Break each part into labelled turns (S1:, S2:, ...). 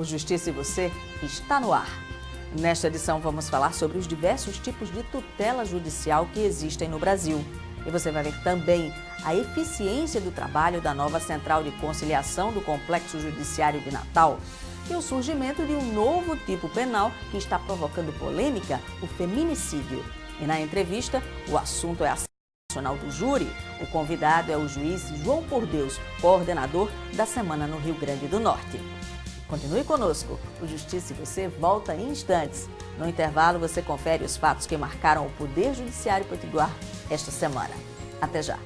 S1: O Justiça e Você está no ar. Nesta edição vamos falar sobre os diversos tipos de tutela judicial que existem no Brasil. E você vai ver também a eficiência do trabalho da nova Central de Conciliação do Complexo Judiciário de Natal e o surgimento de um novo tipo penal que está provocando polêmica, o feminicídio. E na entrevista, o assunto é a ação nacional do júri. O convidado é o juiz João Por Deus, coordenador da Semana no Rio Grande do Norte. Continue conosco, o Justiça e Você volta em instantes. No intervalo, você confere os fatos que marcaram o Poder Judiciário Potiguar esta semana. Até já!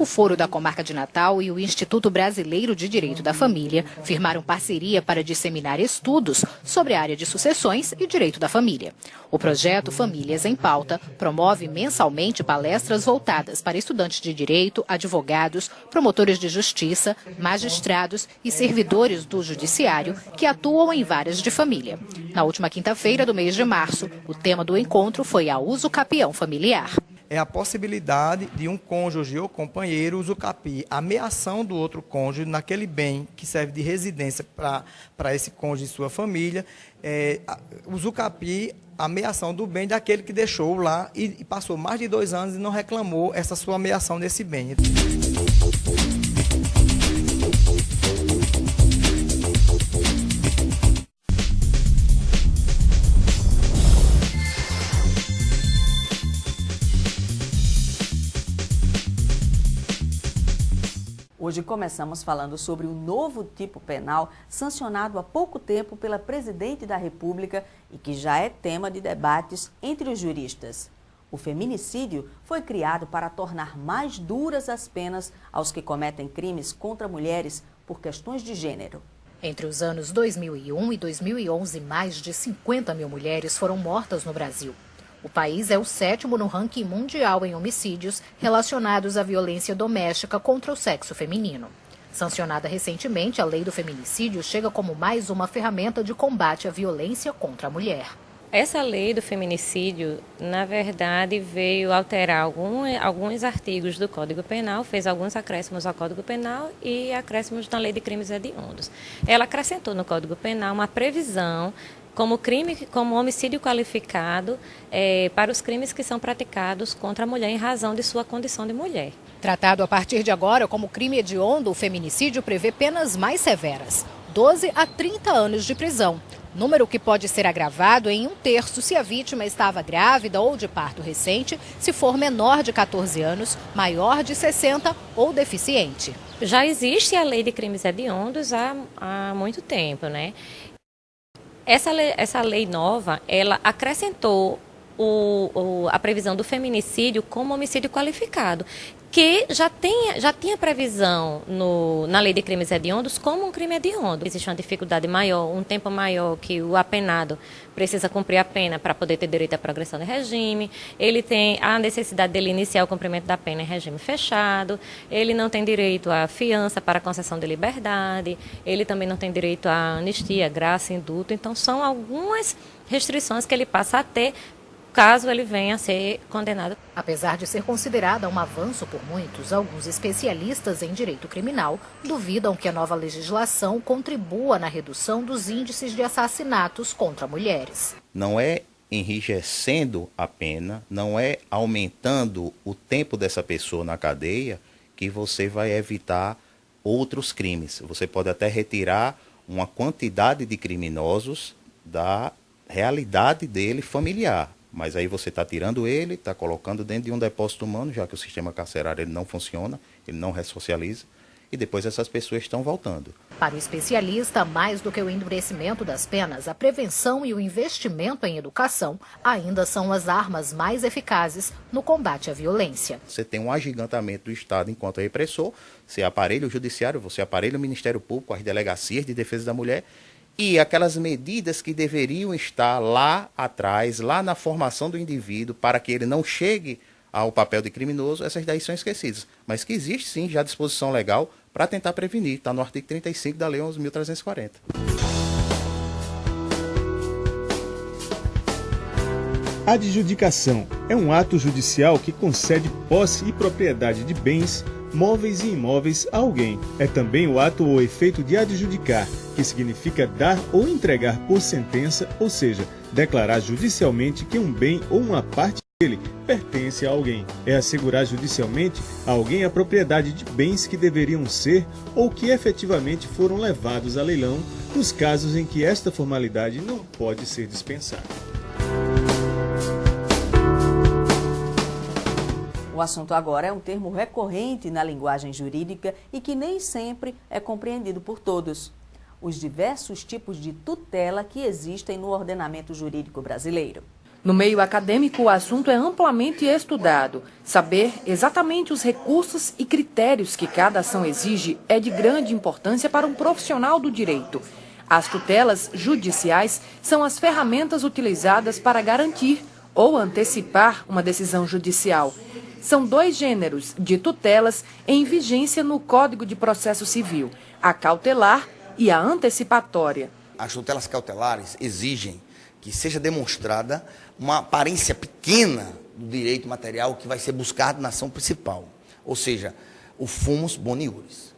S2: O Foro da Comarca de Natal e o Instituto Brasileiro de Direito da Família firmaram parceria para disseminar estudos sobre a área de sucessões e direito da família. O projeto Famílias em Pauta promove mensalmente palestras voltadas para estudantes de direito, advogados, promotores de justiça, magistrados e servidores do judiciário que atuam em varas de família. Na última quinta-feira do mês de março, o tema do encontro foi a usucapião familiar.
S3: É a possibilidade de um cônjuge ou companheiro usucapiar a ameação do outro cônjuge naquele bem que serve de residência para esse cônjuge e sua família, usucapiar a ameação do bem daquele que deixou lá e passou mais de 2 anos e não reclamou essa sua ameação desse bem.
S1: Hoje começamos falando sobre o novo tipo penal sancionado há pouco tempo pela Presidente da República e que já é tema de debates entre os juristas. O feminicídio foi criado para tornar mais duras as penas aos que cometem crimes contra mulheres por questões de gênero.
S2: Entre os anos 2001 e 2011, mais de 50 mil mulheres foram mortas no Brasil. O país é o 7º no ranking mundial em homicídios relacionados à violência doméstica contra o sexo feminino. Sancionada recentemente, a lei do feminicídio chega como mais uma ferramenta de combate à violência contra a mulher.
S4: Essa lei do feminicídio, na verdade, veio alterar alguns artigos do Código Penal, fez alguns acréscimos ao Código Penal e acréscimos na Lei de Crimes Hediondos. Ela acrescentou no Código Penal uma previsão como homicídio qualificado para os crimes que são praticados contra a mulher em razão de sua condição de mulher.
S2: Tratado a partir de agora como crime hediondo, o feminicídio prevê penas mais severas, 12 a 30 anos de prisão. Número que pode ser agravado em 1/3 se a vítima estava grávida ou de parto recente, se for menor de 14 anos, maior de 60 ou deficiente.
S4: Já existe a Lei de Crimes Hediondos há muito tempo, né? Essa lei nova, ela acrescentou a previsão do feminicídio como homicídio qualificado, que já tinha previsão na Lei de Crimes Hediondos como um crime hediondo. Existe uma dificuldade maior, um tempo maior que o apenado precisa cumprir a pena para poder ter direito à progressão de regime. Ele tem a necessidade dele iniciar o cumprimento da pena em regime fechado. Ele não tem direito à fiança para concessão de liberdade. Ele também não tem direito à anistia, graça, indulto. Então, são algumas restrições que ele passa a ter caso ele venha a ser condenado.
S2: Apesar de ser considerada um avanço por muitos, alguns especialistas em direito criminal duvidam que a nova legislação contribua na redução dos índices de assassinatos contra mulheres.
S5: Não é enrijecendo a pena, não é aumentando o tempo dessa pessoa na cadeia que você vai evitar outros crimes. Você pode até retirar uma quantidade de criminosos da realidade dele familiar. Mas aí você está tirando ele, está colocando dentro de um depósito humano, já que o sistema carcerário ele não funciona, ele não ressocializa, e depois essas pessoas estão voltando.
S2: Para o especialista, mais do que o endurecimento das penas, a prevenção e o investimento em educação ainda são as armas mais eficazes no combate à violência.
S5: Você tem um agigantamento do Estado enquanto repressor, você aparelha o Judiciário, você aparelha o Ministério Público, as delegacias de defesa da mulher, e aquelas medidas que deveriam estar lá atrás, lá na formação do indivíduo, para que ele não chegue ao papel de criminoso, essas daí são esquecidas. Mas que existe sim já disposição legal para tentar prevenir. Está no artigo 35 da Lei 11.340.
S6: A adjudicação é um ato judicial que concede posse e propriedade de bens, móveis e imóveis a alguém. É também o ato ou efeito de adjudicar, que significa dar ou entregar por sentença, ou seja, declarar judicialmente que um bem ou uma parte dele pertence a alguém. É assegurar judicialmente a alguém a propriedade de bens que deveriam ser ou que efetivamente foram levados a leilão, nos casos em que esta formalidade não pode ser dispensada.
S1: O assunto agora é um termo recorrente na linguagem jurídica e que nem sempre é compreendido por todos. Os diversos tipos de tutela que existem no ordenamento jurídico brasileiro.
S7: No meio acadêmico, o assunto é amplamente estudado. Saber exatamente os recursos e critérios que cada ação exige é de grande importância para um profissional do direito. As tutelas judiciais são as ferramentas utilizadas para garantir ou antecipar uma decisão judicial. São dois gêneros de tutelas em vigência no Código de Processo Civil, a cautelar e a antecipatória.
S8: As tutelas cautelares exigem que seja demonstrada uma aparência pequena do direito material que vai ser buscado na ação principal, ou seja, o fumus boni iuris.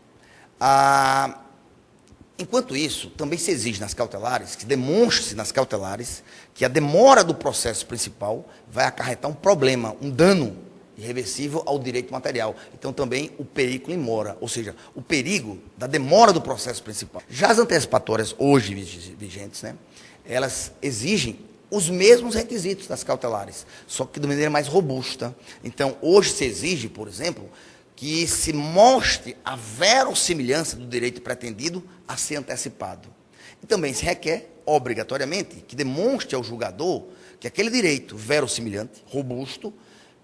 S8: Enquanto isso, também se exige nas cautelares, que demonstre-se nas cautelares, que a demora do processo principal vai acarretar um problema, um dano irreversível ao direito material. Então, também o perigo imora, ou seja, o perigo da demora do processo principal. Já as antecipatórias, hoje vigentes, elas exigem os mesmos requisitos das cautelares, só que de maneira mais robusta. Então, hoje se exige, por exemplo, que se mostre a verossimilhança do direito pretendido a ser antecipado. E também se requer, obrigatoriamente, que demonstre ao julgador que aquele direito verossimilhante, robusto,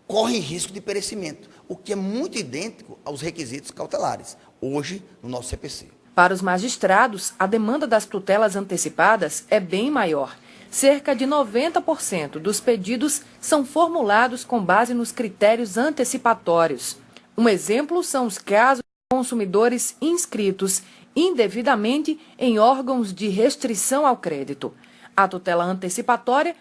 S8: corre risco de perecimento, o que é muito idêntico aos requisitos cautelares, hoje no nosso CPC.
S7: Para os magistrados, a demanda das tutelas antecipadas é bem maior. Cerca de 90% dos pedidos são formulados com base nos critérios antecipatórios. Um exemplo são os casos de consumidores inscritos indevidamente em órgãos de restrição ao crédito. A tutela antecipatória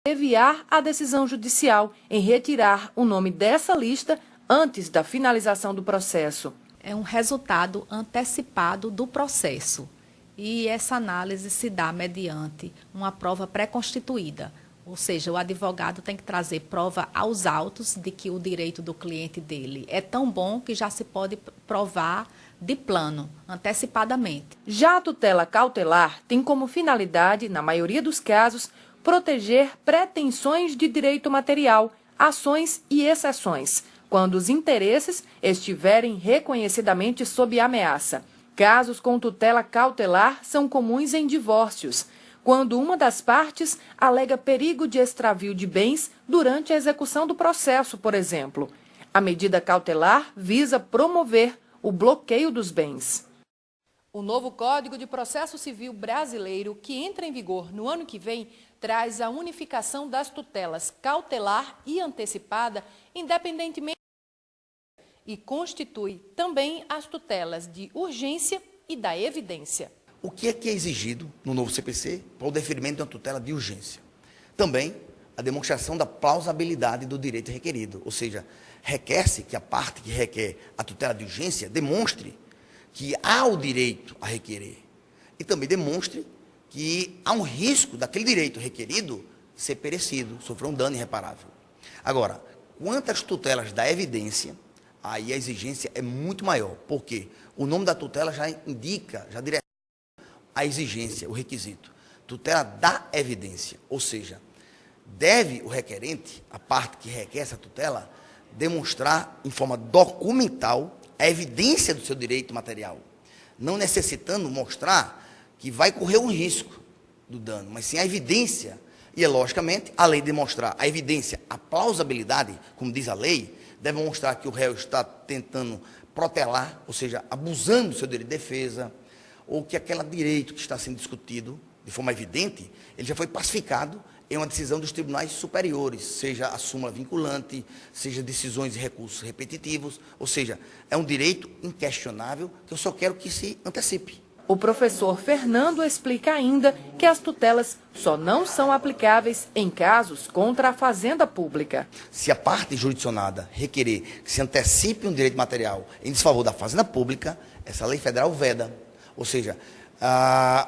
S7: deviar a decisão judicial em retirar o nome dessa lista antes da finalização do processo.
S9: É um resultado antecipado do processo e essa análise se dá mediante uma prova pré-constituída, ou seja, o advogado tem que trazer prova aos autos de que o direito do cliente dele é tão bom que já se pode provar de plano, antecipadamente.
S7: Já a tutela cautelar tem como finalidade, na maioria dos casos, proteger pretensões de direito material, ações e exceções, quando os interesses estiverem reconhecidamente sob ameaça. Casos com tutela cautelar são comuns em divórcios, quando uma das partes alega perigo de extravio de bens durante a execução do processo, por exemplo. A medida cautelar visa promover o bloqueio dos bens. O novo Código de Processo Civil brasileiro, que entra em vigor no ano que vem, traz a unificação das tutelas cautelar e antecipada, independentemente, e constitui também as tutelas de urgência e da evidência.
S8: O que é exigido no novo CPC para o deferimento de uma tutela de urgência? Também a demonstração da plausibilidade do direito requerido, ou seja, requer-se que a parte que requer a tutela de urgência demonstre que há o direito a requerer e também demonstre que há um risco daquele direito requerido ser perecido, sofrer um dano irreparável. Agora, quanto às tutelas da evidência, aí a exigência é muito maior, porque o nome da tutela já indica, já direciona a exigência, o requisito. Tutela da evidência, ou seja, deve o requerente, a parte que requer essa tutela, demonstrar em forma documental a evidência do seu direito material, não necessitando mostrar que vai correr um risco do dano, mas sim a evidência. E, logicamente, além de mostrar a evidência, a plausibilidade, como diz a lei, deve mostrar que o réu está tentando protelar, ou seja, abusando do seu direito de defesa, ou que aquele direito que está sendo discutido de forma evidente, ele já foi pacificado, em uma decisão dos tribunais superiores, seja a súmula vinculante, seja decisões e recursos repetitivos, ou seja, é um direito inquestionável que eu só quero que se antecipe.
S7: O professor Fernando explica ainda que as tutelas só não são aplicáveis em casos contra a fazenda pública.
S8: Se a parte jurisdicionada requerer que se antecipe um direito material em desfavor da fazenda pública, essa lei federal veda. Ou seja,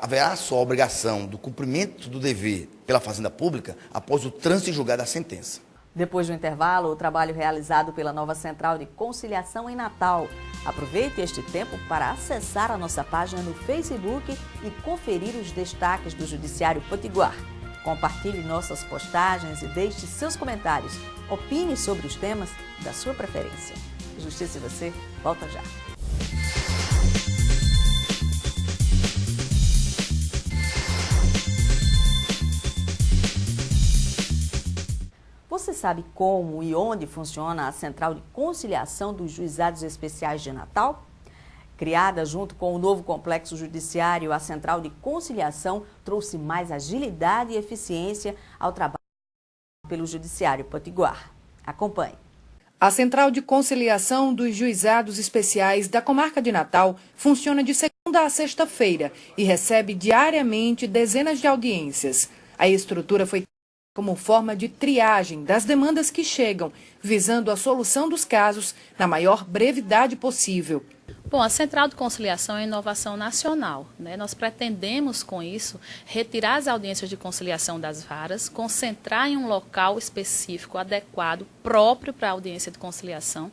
S8: haverá só a obrigação do cumprimento do dever pela fazenda pública após o trânsito em julgado da sentença.
S1: Depois do intervalo, o trabalho realizado pela nova Central de Conciliação em Natal. Aproveite este tempo para acessar a nossa página no Facebook e conferir os destaques do Judiciário Potiguar. Compartilhe nossas postagens e deixe seus comentários. Opine sobre os temas da sua preferência. Justiça e você, volta já. Você sabe como e onde funciona a Central de Conciliação dos Juizados Especiais de Natal? Criada junto com o novo complexo judiciário, a Central de Conciliação trouxe mais agilidade e eficiência ao trabalho pelo Judiciário Potiguar. Acompanhe.
S7: A Central de Conciliação dos Juizados Especiais da Comarca de Natal funciona de segunda a sexta-feira e recebe diariamente dezenas de audiências. A estrutura foi como forma de triagem das demandas que chegam, visando a solução dos casos na maior brevidade possível.
S10: Bom, a Central de Conciliação é uma inovação nacional, né? Nós pretendemos, com isso, retirar as audiências de conciliação das varas, concentrar em um local específico, adequado, próprio para a audiência de conciliação.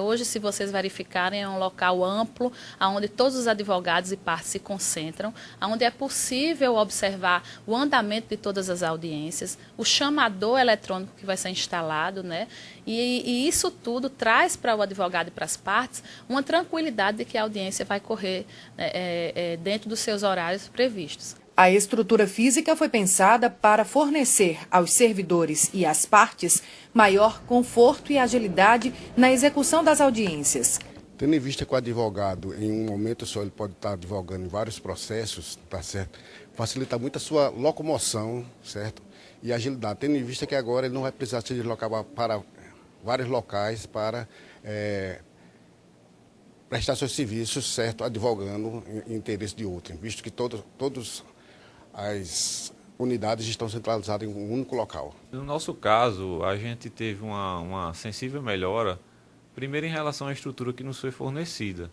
S10: Hoje, se vocês verificarem, é um local amplo, onde todos os advogados e partes se concentram, onde é possível observar o andamento de todas as audiências, o chamador eletrônico que vai ser instalado, né? E isso tudo traz para o advogado e para as partes uma tranquilidade de que a audiência vai correr dentro dos seus horários previstos.
S7: A estrutura física foi pensada para fornecer aos servidores e às partes maior conforto e agilidade na execução das audiências.
S11: Tendo em vista que o advogado, em um momento só, ele pode estar advogando em vários processos, tá certo? Facilita muito a sua locomoção, certo? E agilidade, tendo em vista que agora ele não vai precisar se deslocar para vários locais para prestar seus serviços, certo? Advogando em interesse de outro, visto que todos as unidades estão centralizadas em um único local.
S12: No nosso caso, a gente teve uma sensível melhora, primeiro em relação à estrutura que nos foi fornecida.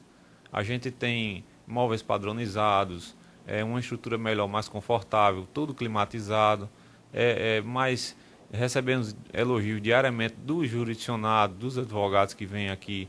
S12: A gente tem móveis padronizados, uma estrutura melhor, mais confortável, tudo climatizado, mas recebemos elogios diariamente do jurisdicionado, dos advogados que vêm aqui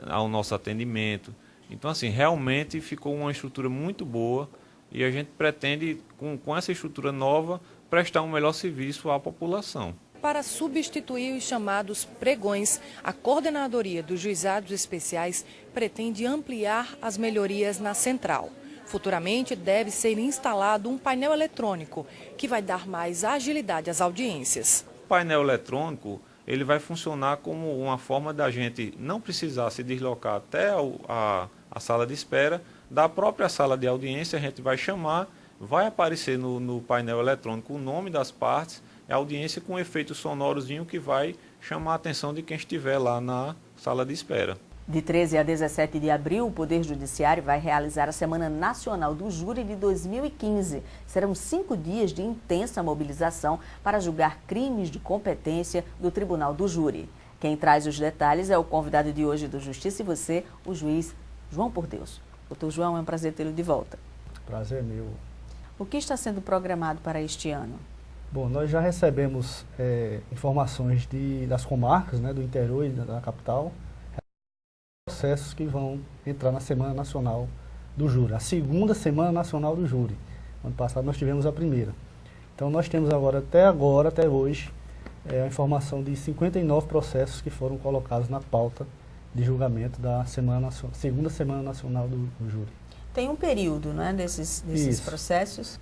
S12: ao nosso atendimento. Então, assim, realmente ficou uma estrutura muito boa. E a gente pretende, com essa estrutura nova, prestar um melhor serviço à população.
S7: Para substituir os chamados pregões, a Coordenadoria dos Juizados Especiais pretende ampliar as melhorias na central. Futuramente deve ser instalado um painel eletrônico que vai dar mais agilidade às audiências.
S12: O painel eletrônico ele vai funcionar como uma forma da gente não precisar se deslocar até a sala de espera. Da própria sala de audiência, a gente vai chamar, vai aparecer no painel eletrônico o nome das partes, a audiência com efeito sonorozinho que vai chamar a atenção de quem estiver lá na sala de espera.
S1: De 13 a 17 de abril, o Poder Judiciário vai realizar a Semana Nacional do Júri de 2015. Serão 5 dias de intensa mobilização para julgar crimes de competência do Tribunal do Júri. Quem traz os detalhes é o convidado de hoje do Justiça e Você, o juiz João Por Deus. Doutor João, é um prazer tê-lo de volta.
S13: Prazer meu.
S1: O que está sendo programado para este ano?
S13: Bom, nós já recebemos informações das comarcas, né, do interior e da capital, processos que vão entrar na Semana Nacional do Júri, a segunda Semana Nacional do Júri. Ano passado nós tivemos a primeira. Então nós temos até hoje, a informação de 59 processos que foram colocados na pauta de julgamento da segunda Semana Nacional do Júri.
S1: Tem um período, né, desses processos?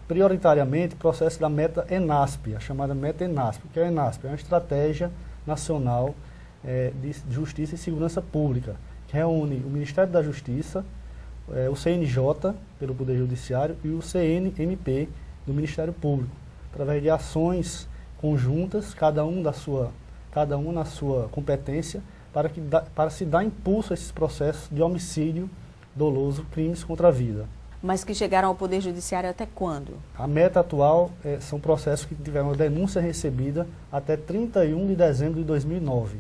S13: Prioritariamente, processo da meta ENASP, a chamada meta ENASP. O que é a ENASP? É uma estratégia nacional de Justiça e Segurança Pública, que reúne o Ministério da Justiça, o CNJ, pelo Poder Judiciário, e o CNMP, do Ministério Público, através de ações conjuntas, cada um na sua competência, para se dar impulso a esses processos de homicídio doloso, crimes contra a vida.
S1: Mas que chegaram ao Poder Judiciário até quando?
S13: A meta atual são processos que tiveram a denúncia recebida até 31 de dezembro de 2009.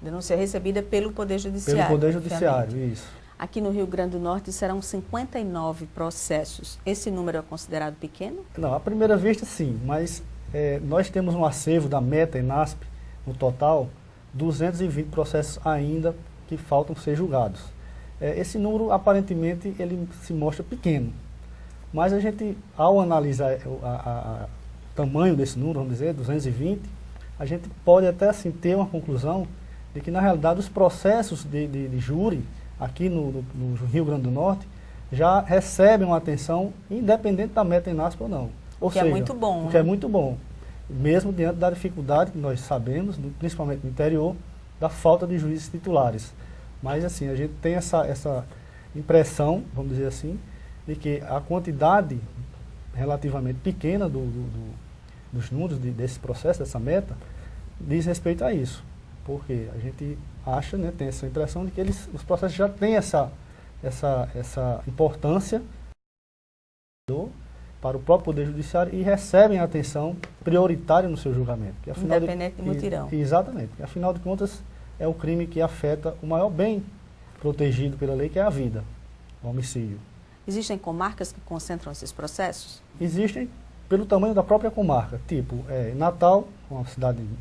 S1: Denúncia recebida pelo Poder Judiciário?
S13: Pelo Poder Judiciário, isso.
S1: Aqui no Rio Grande do Norte serão 59 processos. Esse número é considerado pequeno?
S13: Não, à primeira vista sim, mas nós temos um acervo da meta ENASP, no total, 220 processos ainda que faltam ser julgados. Esse número, aparentemente, ele se mostra pequeno, mas a gente, ao analisar o tamanho desse número, vamos dizer, 220, a gente pode até assim ter uma conclusão de que, na realidade, os processos de júri aqui no Rio Grande do Norte já recebem uma atenção independente da meta ENASP ou não.
S1: O que é muito bom.
S13: O que é muito bom, mesmo diante da dificuldade que nós sabemos, principalmente no interior, da falta de juízes titulares. Mas assim, a gente tem essa impressão, vamos dizer assim, de que a quantidade relativamente pequena dos números desse processo, dessa meta, diz respeito a isso. Porque a gente acha, né, tem essa impressão de que os processos já têm essa importância para o próprio Poder Judiciário e recebem atenção prioritária no seu julgamento.
S1: Independente do mutirão.
S13: Exatamente. Afinal de contas, é o crime que afeta o maior bem protegido pela lei, que é a vida, o homicídio.
S1: Existem comarcas que concentram esses processos?
S13: Existem pelo tamanho da própria comarca. Tipo, Natal, uma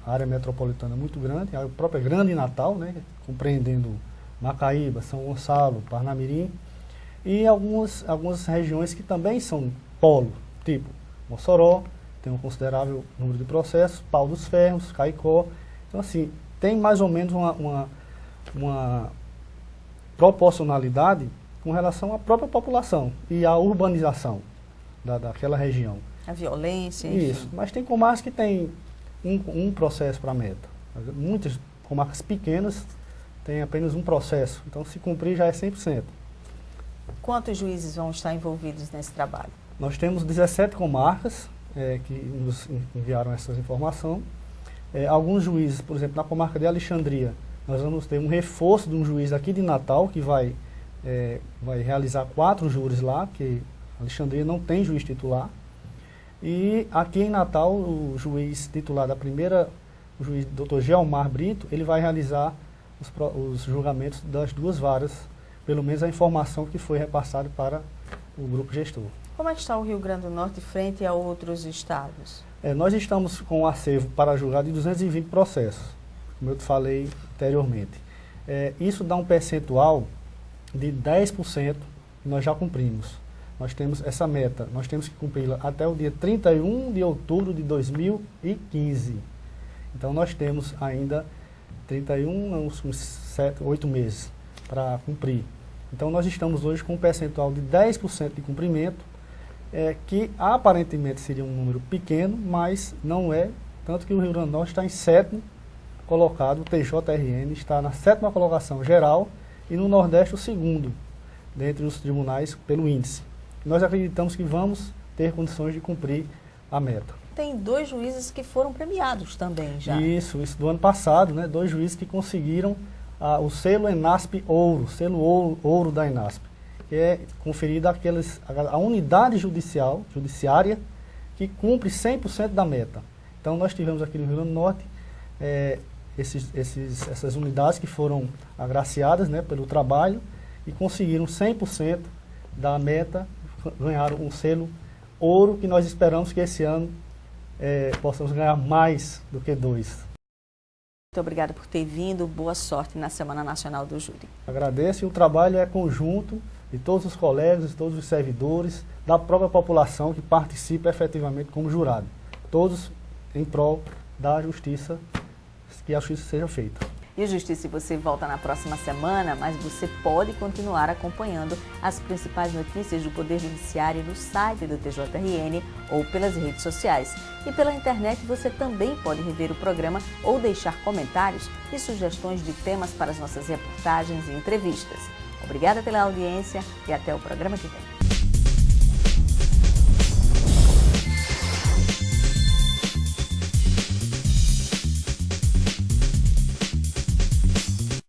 S13: área metropolitana muito grande, a própria Grande Natal, né, compreendendo Macaíba, São Gonçalo, Parnamirim, e algumas regiões que também são polo, tipo Mossoró, tem um considerável número de processos, Pau dos Ferros, Caicó. Então, assim, tem mais ou menos uma proporcionalidade com relação à própria população e à urbanização daquela região.
S1: A violência, enfim.
S13: Isso, mas tem comarcas que tem um processo para a meta. Muitas comarcas pequenas têm apenas um processo, então se cumprir já é 100%.
S1: Quantos juízes vão estar envolvidos nesse trabalho?
S13: Nós temos 17 comarcas que nos enviaram essa informação. Alguns juízes, por exemplo, na comarca de Alexandria, nós vamos ter um reforço de um juiz aqui de Natal, que vai realizar 4 júris lá, que Alexandria não tem juiz titular. E aqui em Natal, o juiz titular da primeira, o juiz Dr. Gelmar Brito, ele vai realizar os julgamentos das 2 varas, pelo menos a informação que foi repassada para o grupo gestor.
S1: Como é que está o Rio Grande do Norte frente a outros estados?
S13: Nós estamos com um acervo para julgar de 220 processos, como eu te falei anteriormente. Isso dá um percentual de 10% que nós já cumprimos. Nós temos essa meta, nós temos que cumpri-la até o dia 31 de outubro de 2015. Então nós temos ainda uns 8 meses para cumprir. Então nós estamos hoje com um percentual de 10% de cumprimento, que aparentemente seria um número pequeno, mas não é, tanto que o Rio Grande do Norte está em 7º colocado, o TJRN está na 7ª colocação geral e no Nordeste o 2º, dentre os tribunais pelo índice. Nós acreditamos que vamos ter condições de cumprir a meta.
S1: Tem 2 juízes que foram premiados também já. Isso
S13: do ano passado, né? 2 juízes que conseguiram o selo ENASP Ouro, selo ouro da ENASP, que é conferido à unidade judiciária que cumpre 100% da meta. Então nós tivemos aqui no Rio Grande do Norte essas unidades que foram agraciadas, né, pelo trabalho e conseguiram 100% da meta, ganharam um selo ouro, que nós esperamos que esse ano possamos ganhar mais do que 2.
S1: Muito obrigada por ter vindo, boa sorte na Semana Nacional do Júri.
S13: Agradeço, e o trabalho é conjunto de todos os colegas, de todos os servidores, da própria população que participa efetivamente como jurado. Todos em prol da justiça, que a justiça seja feita.
S1: E o Justiça e Você volta na próxima semana, mas você pode continuar acompanhando as principais notícias do Poder Judiciário no site do TJRN ou pelas redes sociais. E pela internet você também pode rever o programa ou deixar comentários e sugestões de temas para as nossas reportagens e entrevistas. Obrigada pela audiência e até o programa que vem.